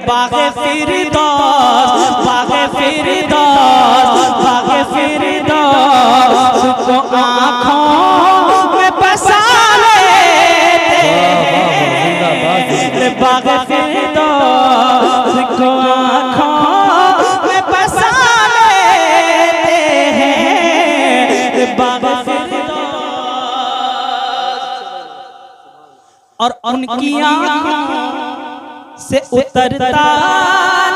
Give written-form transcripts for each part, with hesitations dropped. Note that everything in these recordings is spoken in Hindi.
बाग़े फिरदौस, बाग़े फिरदौस, बाग़े फिरदौस को आँखों में बसा लेते हैं। बाग़े फिरदौस को आँखों में बसा लेते हैं। बाग़े और उनकी आँखों से उतरता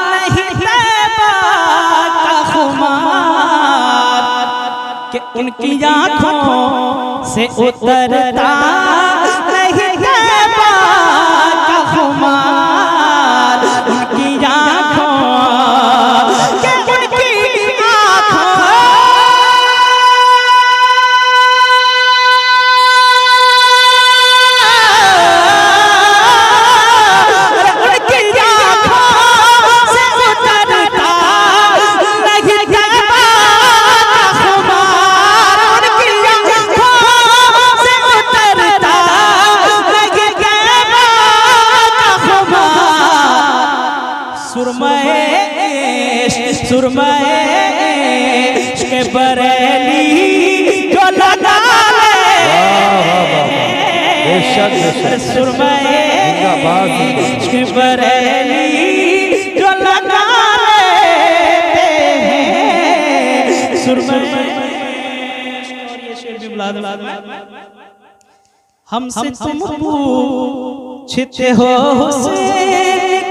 नहीं तैबा का खुमार, कि उनकी आँखों से उतरता नहीं तैबा का खुमार। उनकी आँखों के उनकी सुरमैश के बरेली जो लगा ले, सुरमैश के बरेली जो लगा लेते हैं। सुरमैश और ये शेर भी बुला दो। हमसे तुम पूछते हो हुस्न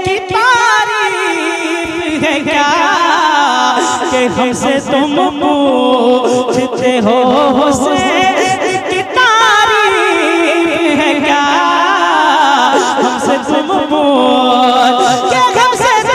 की तारीफ है क्या, कि हमसे तुम पूछते हो हुस्न की तारीफ है क्या। हमसे तुम पूछते, हमसे तुम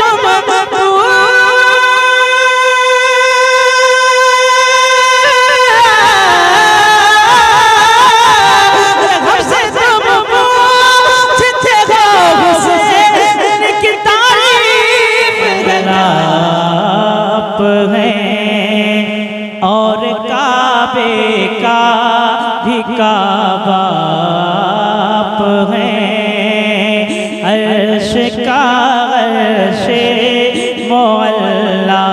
और काबे का भी काबा आप हैं, अर्श का अर्श मौला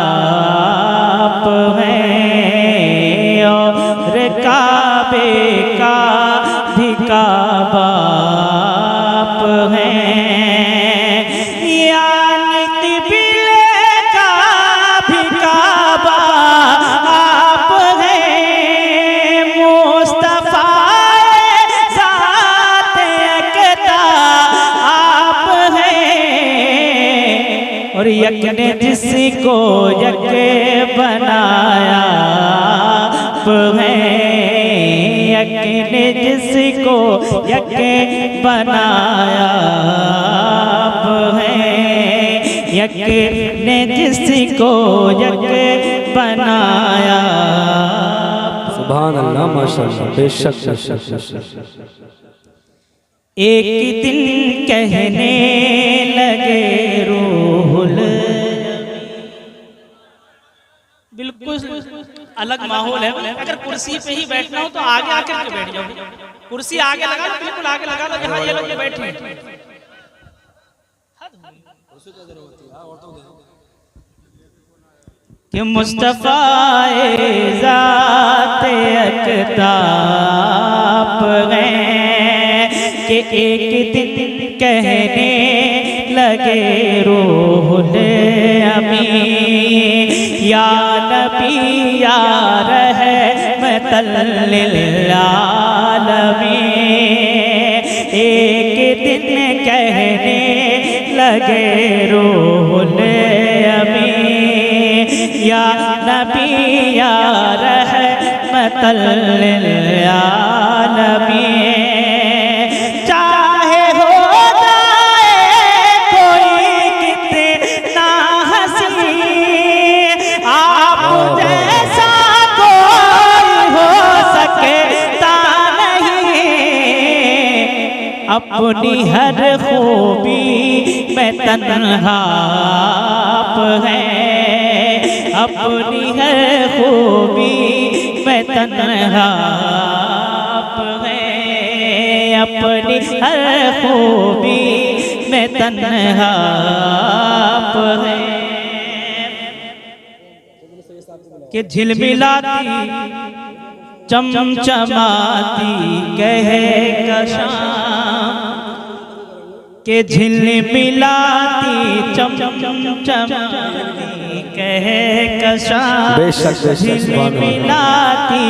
आप हैं, और काबे का भी काबा आप हैं। यानी किबले का भी काबा और यक ने जिसको यक बनाया आप हैं। यक ने जिसको यक बनाया आप हैं। यक ने जिसको यक बनाया। सुभान अल्लाह, माशाअल्लाह, बेशक। एक दिन कहने लगे रूहुल, बिल्कुल अलग माहौल है। अगर कुर्सी पे ही बैठना हो तो आगे आकर के बैठ जाओ, कुर्सी आगे लगा लो, बिल्कुल आगे लगा लो, यहाँ ये लोग बैठे हैं। कि मुस्तफ़ाए ज़ाते अक़ताब हैं, कि एक दिन कहने लगे रूहुल अमी, या नबी या रहमतल लिल आलमीन। एक दिन कहने लगे रूहुल अमी, या नबी या रहमतल लिल आलमीन। चाहे हो जाए कोई कितना हंसी, आप जैसा कोई हो सकता नहीं। अपनी हर खूबी में तन्हा आप हैं, अपनी हर खूबी में तन्हा आप हैं, अपनी हर खूबी में तन्हा आप है कि झिलमिलाती चमचमाती कहे कशाम के झिलमिलाती चमचमाती कहे कशाम झिलमिलाती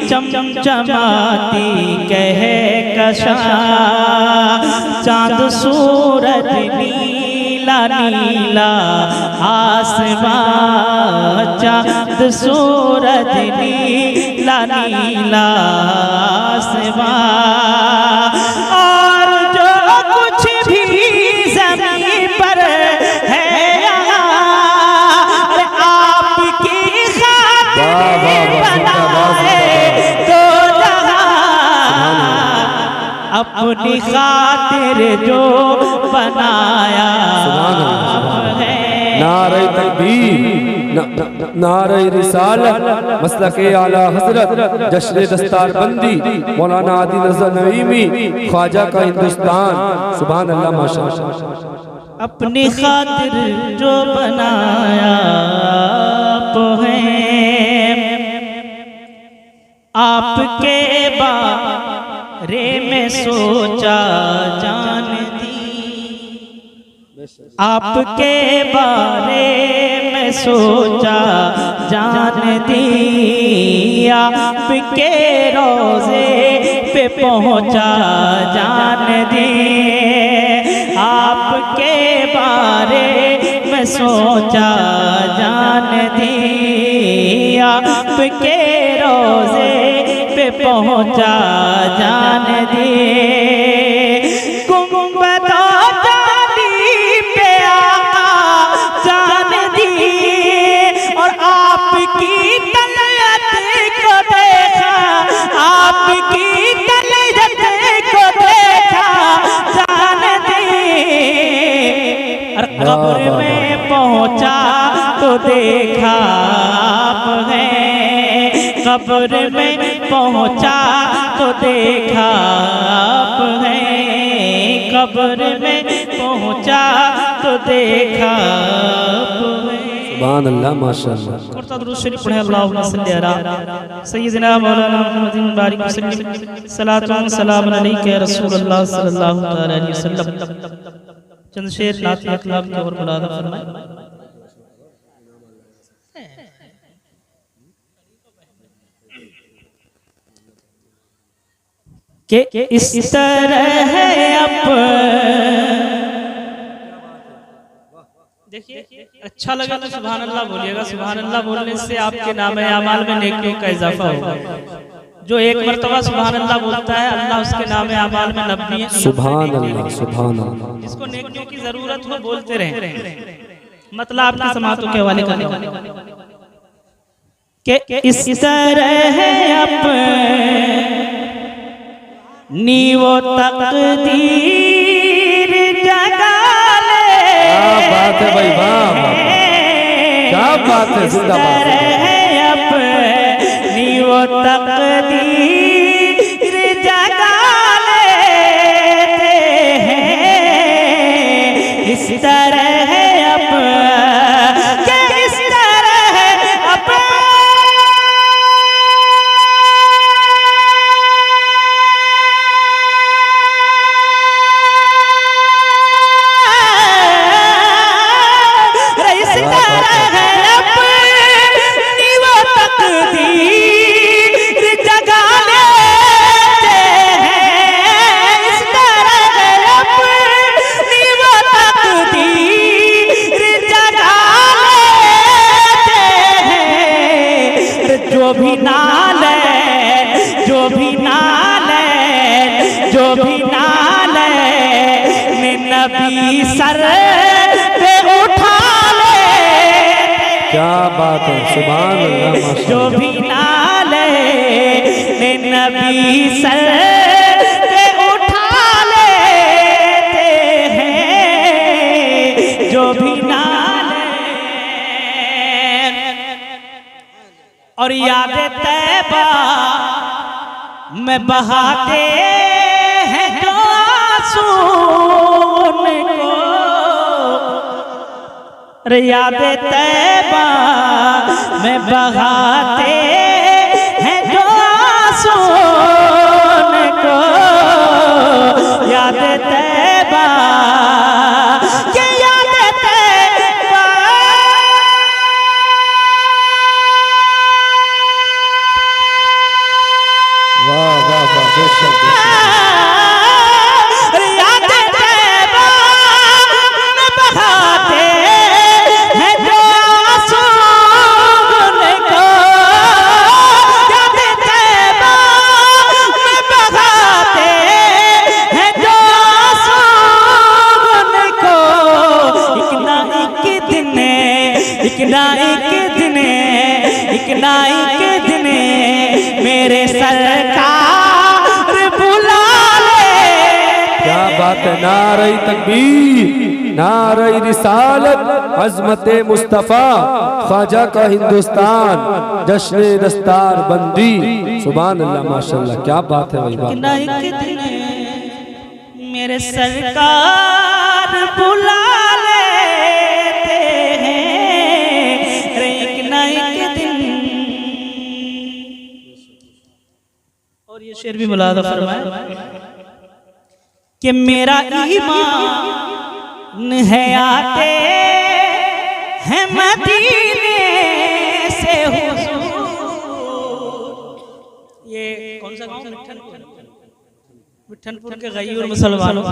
चमचमाती कहे कशाम चांद सूरज नीला नीला आसमां चांद सूरज नीला नीला आसमां और जो कुछ भी ज़मीन पर है आपकी खातिर बनाए तो अपनी खातिर जो बनाया है। नारे तकबीर, नारे रिसालत, मसलके आला हजरत, जश्न दस्तारबंदी, मौलाना आदि नज़र नईमी, ख्वाजा का हिंदुस्तान। सुभान अल्लाह माशाअल्लाह। अपनी खातिर जो बनाया आप हैं आपके बारे में सोचा जान दी आपके बारे में सोचा जान दी आपके रोज़े पे पहुँचा जान दी आपके बारे में सोचा जान दी आपके रोज़े पे पहुँचा जान दी आपकी तलयत को देखा आपकी तलयत को देखा जान दी और कब्र में पहुंचा तो देखा आप हैं कब्र में पहुंचा तो देखा आप हैं कब्र में पहुंचा तो देखा आप हैं। सुभान अल्लाह माशाअल्लाह। दुरूद शरीफ पढ़े अल्लाहुम्मा सल्ली अला सय्यिदिना मौलाना मुहम्मदिन बारिक वसल्लम सलातु व सलाम अलैका या रसूलल्लाह सल्लल्लाहु तआला अलैहि वसल्लम। चंद शेर नात अखलाक के और मुलादा फरमाएं। के इस तरह है देखिए अच्छा लगा तो सुभान अल्लाह बोलिएगा। सुभान अल्लाह बोलने से आपके नाम अमाल में नेकियों का इजाफा होगा। जो एक मर्तबा सुभान अल्लाह बोलता है अल्लाह उसके नाम अमाल में 90 सुभान अल्लाह सुभान अल्लाह। जिसको नेकियों की जरूरत हो बोलते रहे। मतलब आपकी समातों के हवाले करने के इस तरह है अपनी वो तकदीर जगा क्या बात है भाई, वाह क्या बात है, जिंदाबाद है अपनी वो तकदीर जगा लेते हैं इस तरह है इस तरह है जो भी नाले नबी सर पे उठा ले। क्या बात है, सुभान अल्लाह। जो भी नाले नबी सर पे उठा लेते हैं जो भी नाले और याद तैबा में बहाते हैं जो आंसू अरे याद तैबा में बहाते हैं जो आंसू को, याद तैबा के याद तैबा। वाह वाह वाह, बेशक याद तैबा में बहाते हैं जो आंसू को, याद तैबा में बहाते हैं जो आंसू को। एक ना एक दिन, एक ना एक दिन, एक ना एक दिन मेरे सरकार बुला ले। क्या बात है। नारे तकबीर, नारे रिसालत, अज़मते मुस्तफ़ा, ख्वाजा का हिंदुस्तान, जश्न दस्तार बंदी। सुभान अल्लाह, माशाअल्लाह, क्या बात है भाई, बात। एक दिन मेरे सरकार बुला लेते हैं, एक ना एक दिन। और ये शेर भी मुलादा फरमाया कि मेरा ईमान है आते हैं मदीने से हुजूर। ये कौन सा गांव? मिठनपुर के गयूर मुसलमानों,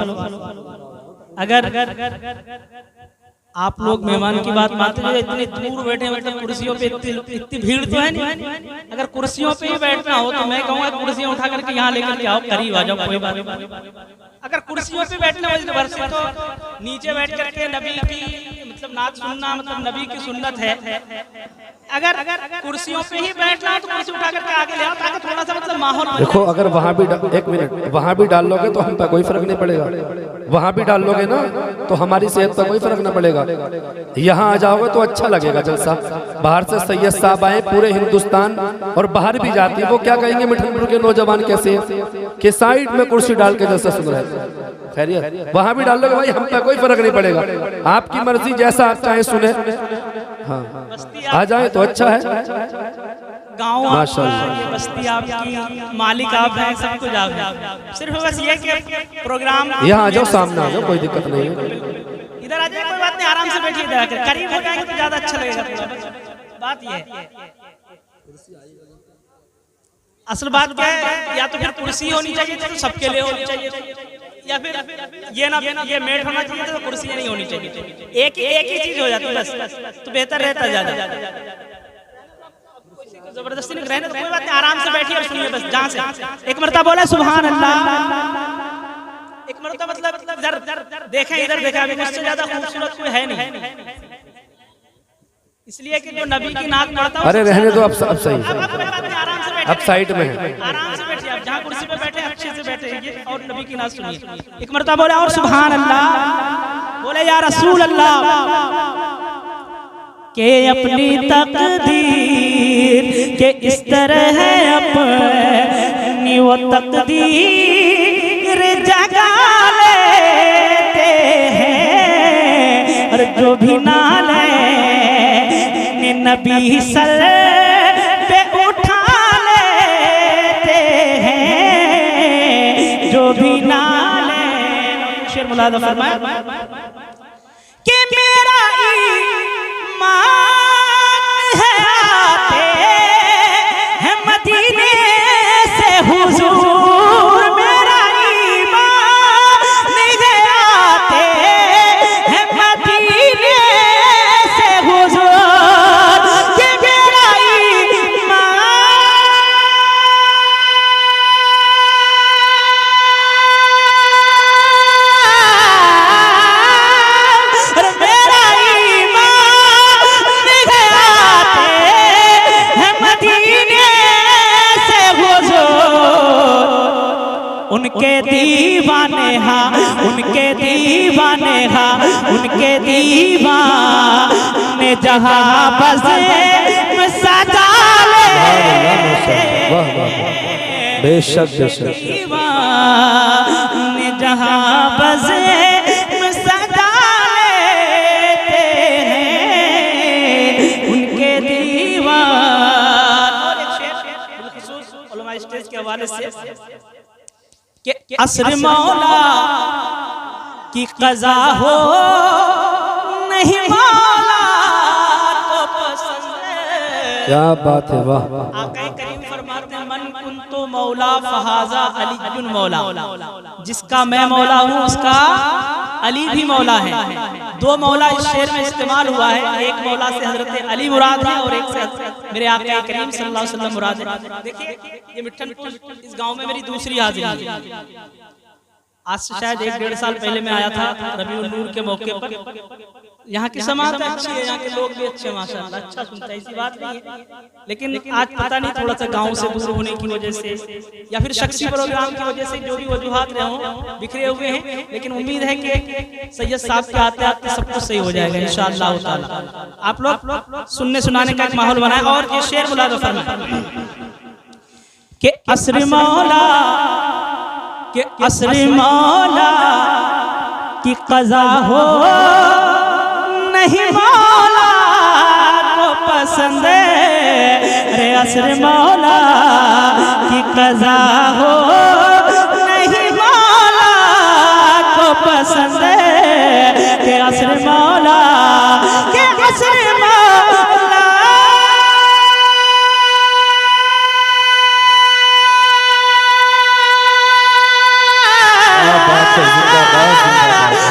अगर आप लोग मेहमान की बात मानते हैं, इतनी दूर बैठे, मतलब कुर्सियों पे इतनी भीड़ तो है नहीं। अगर कुर्सियों पे ही बैठना हो तो मैं कहूँगा कुर्सियाँ उठा करके यहाँ लेकर के आओ, करीब आ जाओ, कोई बात नहीं। अगर कुर्सियों पे बैठना हो तो नीचे बैठ करके नबी की मतलब नात सुनना, मतलब नबी की सुन्नत है। अगर कुर्सियों पे ही बैठना है तो कुर्सी उठा करके आगे ले आओ, ताकि थोड़ा सा मतलब माहौल। देखो, अगर वहाँ भी एक मिनट, वहाँ भी डाल लोगे तो हम पे कोई फर्क नहीं पड़ेगा। वहाँ भी डाल लोगे ना तो हमारी सेहत पर कोई फर्क ना पड़ेगा। यहाँ आ जाओगे तो अच्छा लगेगा जलसा। बाहर से सैयद साहब आए पूरे हिंदुस्तान और बाहर भी जाती है, वो क्या कहेंगे मिठनपुर के नौजवान कैसे के साइड में कुर्सी डाल के जलसा सुन रहे हैं। खैरियत, वहाँ भी डाल लोगे भाई, हम पे कोई फर्क नहीं पड़ेगा। आपकी मर्जी, जैसा आप चाहे सुने। हाँ, आ जाए तो अच्छा है। गाँव माशाअल्लाह, ये बस्ती आपकी, मालिक आप हैं, सब कुछ आप हैं। सिर्फ बस ये कि प्रोग्राम यहाँ आ जाओ, सामने आ जाओ, कोई दिक्कत नहीं है। इधर आ जाए, कोई बात नहीं, आराम से बैठिए। इधर आकर करीब हो जाएंगे तो ज्यादा अच्छा लगेगा। बात ये है, असल बात क्या है, या तो फिर कुर्सी होनी चाहिए तो सबके लिए होनी चाहिए, या फिर ये ना ये मेट होना चाहिए तो कुर्सी नहीं होनी चाहिए। एक ही चीज हो जाती है बस, तो बेहतर रहता ज्यादा। जबरदस्ती नहीं रहने, कोई बात नहीं, आराम से बैठिए और सुनिए बस। जहाँ से एक मरतबा बोला सुभान अल्लाह, एक मरतबा मतलब इधर देखें, इधर देखा, अभी उससे ज्यादा खूबसूरत कोई है नहीं। इसलिए कि जो नबी की नात पढ़ता है, अरे रहने दो, अब सही, आराम से अब साइड में है, आराम से बैठिए। आप जहाँ कुर्सी पे बैठे अच्छे से बैठे और नबी की नात सुनिए। एक मरतबा बोला और सुभान अल्लाह, बोले या रसूल अल्लाह के अपनी तकदीर के इस तरह है, अपनी वो तकदीर जगा लेते हैं, और जो भी नाले नबी सर पे उठा लेते हैं, जो भी नाले। शेर मुलादा फरमाया कि मेरा ईमान है आते हैं मदीने से हुजूर, मेरा ईमान है आते हैं मदीने से हुजूर, कि मेरा ईमान उनके दीवाने हाँ, उनके दीवाने हाँ, उनके दीवाने जहाँ बसे सजा ले। बेशक बेशक, दीवाने जहाँ बसे सजा लेते हैं, हवाले से कि असर मौला की क़ज़ा हो नहीं मौला को पसंद है। क्या बात है, वाह। आक़ा करीम फरमाते हैं मन कुन्तु मौला फहाज़ा अलीयुन मौला, जिसका मैं मौला हूँ उसका अली भी मौला है। दो मौला इस शेर में इस्तेमाल हुआ है, एक मौला से हजरत अली मुराद है और एक से मेरे आक़ा करीम सल्लल्लाहु अलैहि वसल्लम मुराद है। देखिए ये मिट्ठनपुर इस गांव में मेरी दूसरी हाजिरी है। आज से शायद 1-1.5 साल पहले मैं आया था रबीउल नूर के मौके पर। यहाँ की समाज अच्छी है, यहाँ के लोग भी अच्छे माशाअल्लाह, अच्छा सुनता है, ऐसी बात नहीं है। लेकिन आज पता नहीं थोड़ा सा गांव से दूर होने की वजह से या फिर शख्सी प्रोग्राम की वजह से जो भी वजूहात रहे हों बिखरे हुए हैं, लेकिन उम्मीद है कि सैयद साहब के आते आते सब कुछ सही हो जाएगा इंशाअल्लाह ताला। आप लोग सुनने सुनाने का एक माहौल बनाए और ये शेर मुलाज़ा फरमाएं कि असर मौला कि असर मौला की क़ज़ा हो नहीं मौला को पसंद है। रे असर मौला की क़ज़ा हो नहीं मौला को पसंद है। कि असर मौला के असर मौला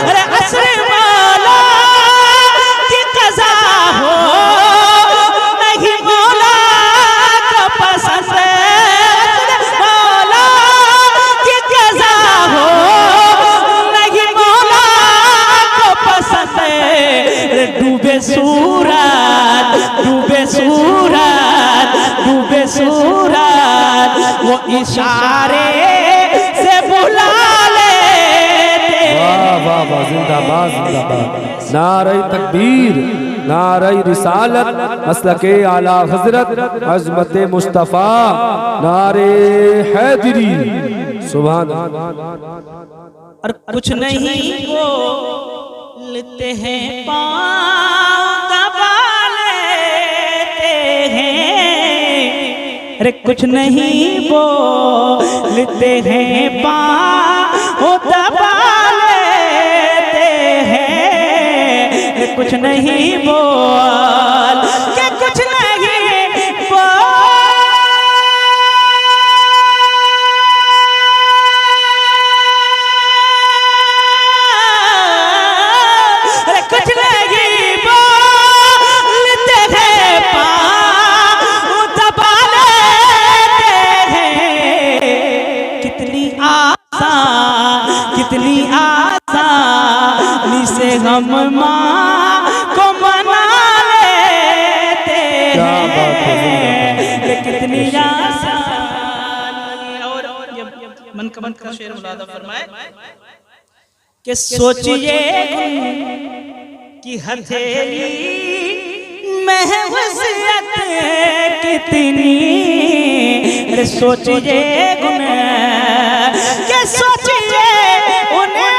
अरे असर मौला की क़ज़ा हो नहीं मौला को पसंद है। मौला की क़ज़ा हो नहीं मौला को पसंद है। डूबे सूरत डूबे सूरत डूबे सूरत वो इशारे से बुला वाह वाह, जिंदाबाद जिंदाबाद। नारे तकबीर, नारे रिसालत, मसलके आला हजरत अज़मत मुस्तफ़ा, नारे हैदरी, सुभान। और कुछ नहीं बोलते हैं पाँव दबा लेते हैं। अरे कुछ नहीं बोलते हैं पाँव दबा कुछ नहीं बोल के कुछ नहीं बोल। अरे कुछ नहीं बोलते हैं पाँव दबा लेते हैं। कितनी आसान कितनी आसानी से हम को मना लेते हैं। कितनी आसानी। और मन का शेर मुलाज़ा फरमाए कि सोचिए कि हथेली में वसीयत कितनी। अरे सोचिए कि सोचिए उन्हें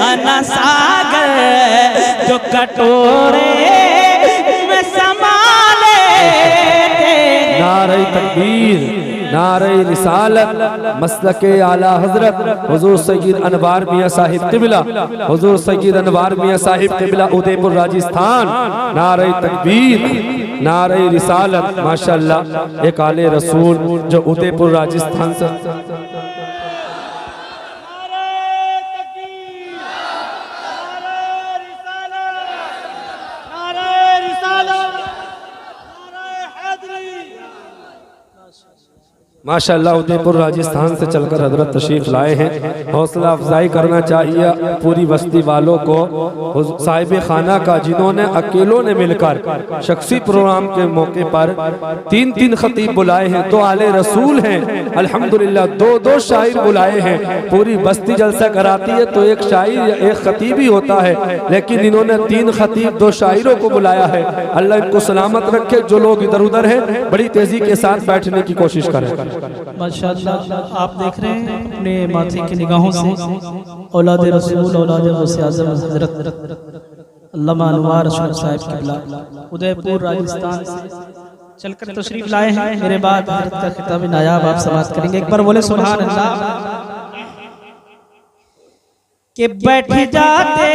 अना सागर जो कटोरे में संभाले। नारे तकबीर, नारे रिसालत, मसलके आला हजरत हुजूर सैयद अनवार मियां साहिब क़िबला, हुजूर सैयद अनवार मियां साहिब क़िबला उदयपुर राजस्थान। नारे तकबीर, नारे रिसालत, माशाअल्लाह एक आले रसूल जो उदयपुर राजस्थान से। माशाअल्लाह उदयपुर राजस्थान से चलकर हजरत तशरीफ लाए हैं। हौसला अफजाई करना चाहिए पूरी बस्ती वालों को, साहिब खाना का, जिन्होंने अकेलों ने मिलकर शख्सी प्रोग्राम के मौके पर 3-3 खतीब बुलाए हैं, 2 आले रसूल हैं अल्हम्दुलिल्लाह, 2-2 शायर बुलाए हैं। पूरी बस्ती जलसा कराती है तो एक शायर या एक खतीब ही होता है, लेकिन इन्होंने 3 खतीब 2 शायरों को बुलाया है। अल्लाह इनको सलामत रखे। जो लोग इधर उधर हैं बड़ी तेजी के साथ बैठने की कोशिश करें। माशाअल्लाह आप देख रहे हैं अपने माथे की निगाहों से औलाद रसूल, औलाद गौसे आज़म हज़रत अल्लामा अनवार अशरफ साहिब क़िबला उदयपुर राजस्थान से चलकर तशरीफ लाए हैं। मेरे बाद हज़रत का खिताब नायाब आप समाप्त करेंगे। एक बार बोले सुभान अल्लाह। कि बैठ जाते,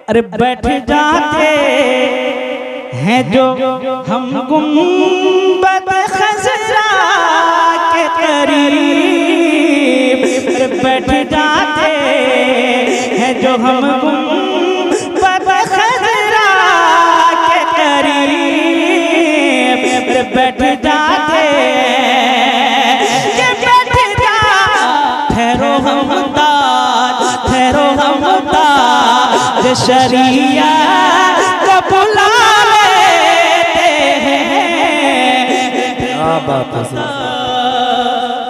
अरे बैठ जाते हैं जो हम गुंबद खज़रा के करीब, बैठ जाते हैं जो हम गुंबद खज़रा के करीब, बैठ जाते कि बैठ जा, ठहरो हमदाद, ठहरो हमदाद, शरिया को बुला बात है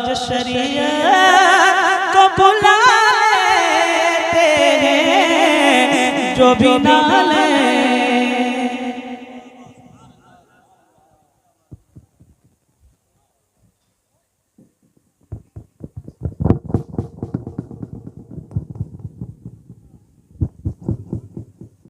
जो शरीयत को बुला लेते हैं, जो भी नाले